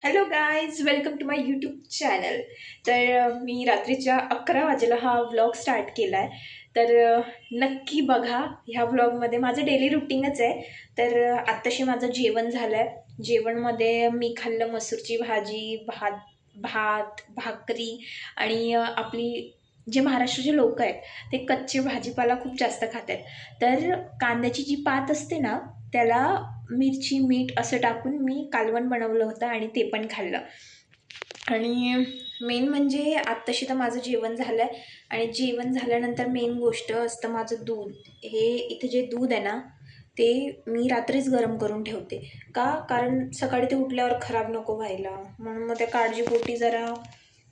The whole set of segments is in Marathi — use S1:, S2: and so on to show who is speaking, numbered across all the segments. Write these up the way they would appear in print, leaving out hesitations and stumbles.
S1: Hello guys, welcome to my YouTube channel. मी रात्रीच्या 11 वाजेला हा व्लॉग स्टार्ट केला आहे. नक्की बघा. ह्या व्लॉगमध्ये माझं डेली रुटीनच आहे. आत्ताशी माझं जेवण झालं आहे. जेवणमध्ये मी खाल्लं मसूरची भाजी, भात भात भाकरी आणि आपली जे महाराष्ट्राचे लोक आहेत ते कच्चे भाजीपाला खूप जास्त खातात. कांद्याची जी पात असते ना, त्याला मिरची मीठ असं टाकून मी कालवण बनवलं होतं आणि ते पण खाल्लं. आणि मेन म्हणजे आत्ताशी तर माझं जेवण झालं आहे. आणि जेवण झाल्यानंतर मेन गोष्ट असतं माझं दूध. हे इथे जे दूध आहे ना, ते मी रात्रीच गरम करून ठेवते. कारण सकाळी ते उठल्यावर खराब नको व्हायला, म्हणून मग त्या काळजीपोटी जरा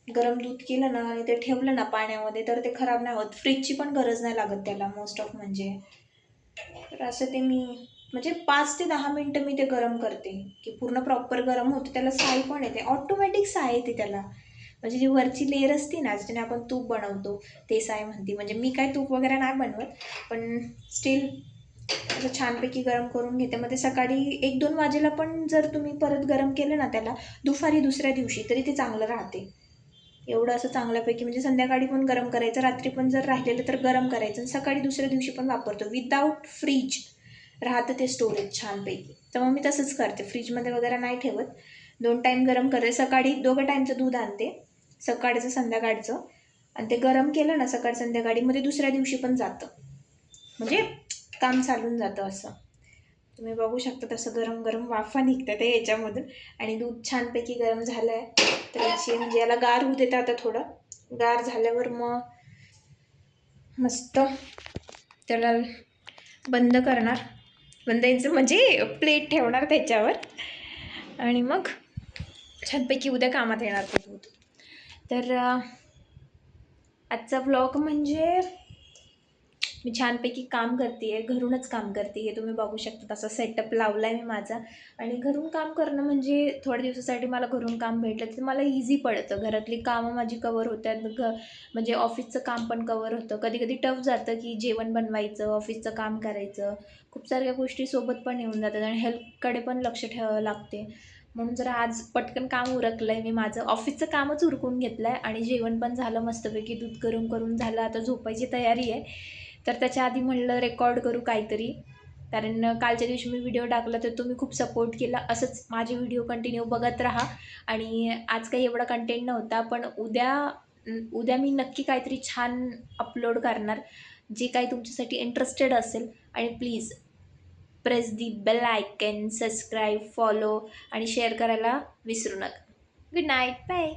S1: गरम दूध केलं ना आणि ते ठेवलं ना पाण्यामध्ये, तर ते खराब नाही होत. फ्रीजची पण गरज नाही लागत त्याला मोस्ट ऑफ म्हणजे. असं ते मी म्हणजे 5 ते 10 मिनटं मी ते गरम करते, की पूर्ण प्रॉपर गरम होते. त्याला साय पण येते, ऑटोमॅटिक साय येते त्याला. म्हणजे जी वरची लेअर असते ना, ज्याने आपण तूप बनवतो, ते साय म्हणते. म्हणजे मी काय तूप वगैरे नाही बनवत, पण स्टील असं छानपैकी गरम करून घेते. मग ते सकाळी 1-2 वाजेला पण जर तुम्ही परत गरम केलं ना त्याला, दुपारी दुसऱ्या दिवशी, तरी ते चांगलं राहते. एवढं असं चांगल्यापैकी म्हणजे संध्याकाळी पण गरम करायचं, रात्री पण जर राहिलेलं तर गरम करायचं आणि सकाळी दुसऱ्या दिवशी पण वापरतो. विदाऊट फ्रीज राहतं ते स्टोरेज छानपैकी. तर मग मी तसंच करते, फ्रीजमध्ये वगैरे नाही ठेवत. 2 टाईम गरम करते. सकाळी 2 टाईमचं दूध आणते, सकाळचं संध्याकाळचं. आणि ते गरम केलं ना सकाळ संध्याकाळी, मध्ये दुसऱ्या दिवशी पण जातं. म्हणजे काम चालून जातं असं. तुम्ही बघू शकता तसं गरम गरम वाफा निघतात ते याच्यामधून. आणि दूध छानपैकी गरम झालं आहे. म्हणजे याला गार होऊ देतं आता थोडं. गार झाल्यावर मग मस्त त्याला बंद करणार. बंद यायचं म्हणजे प्लेट ठेवणार त्याच्यावर. आणि मग छानपैकी उद्या कामात येणार ते दूध. आजचा व्लॉग म्हणजे मी छानपैकी काम करते आहे, घरूनच काम करते आहे. तुम्ही बघू शकता तसा सेटअप लावला आहे मी माझा. आणि घरून काम करणं म्हणजे थोड्या दिवसासाठी मला घरून काम भेटलं तर मला इझी पडतं. घरातली कामं माझी कवर होतात. म्हणजे ऑफिसचं काम पण कवर होतं. कधी कधी टफ जातं की जेवण बनवायचं, ऑफिसचं काम करायचं, खूप साऱ्या गोष्टी सोबत पण येऊन जातात आणि हेल्थकडे पण लक्ष ठेवावं लागते. म्हणून जरा आज पटकन काम उरकलं आहे मी माझं. ऑफिसचं कामच उरकून घेतलं आहे आणि जेवण पण झालं मस्तपैकी. दूध गरम करून झालं, आता झोपायची तयारी आहे. त्याच्या आधी म्हणलं रेकॉर्ड करू काहीतरी. कारण कालच्या दिवशी मी व्हिडिओ टाकला तर तुम्ही खूप सपोर्ट केला. असंच माझे व्हिडिओ कंटिन्यू बघत राहा. आणि आज काही एवढा कंटेंट नव्हता, पण उद्या मी नक्की काहीतरी छान अपलोड करणार, जे काही तुमच्यासाठी इंटरेस्टेड असेल. आणि please press the bell icon, subscribe, follow आणि शेअर करायला विसरू नका. Good night, bye.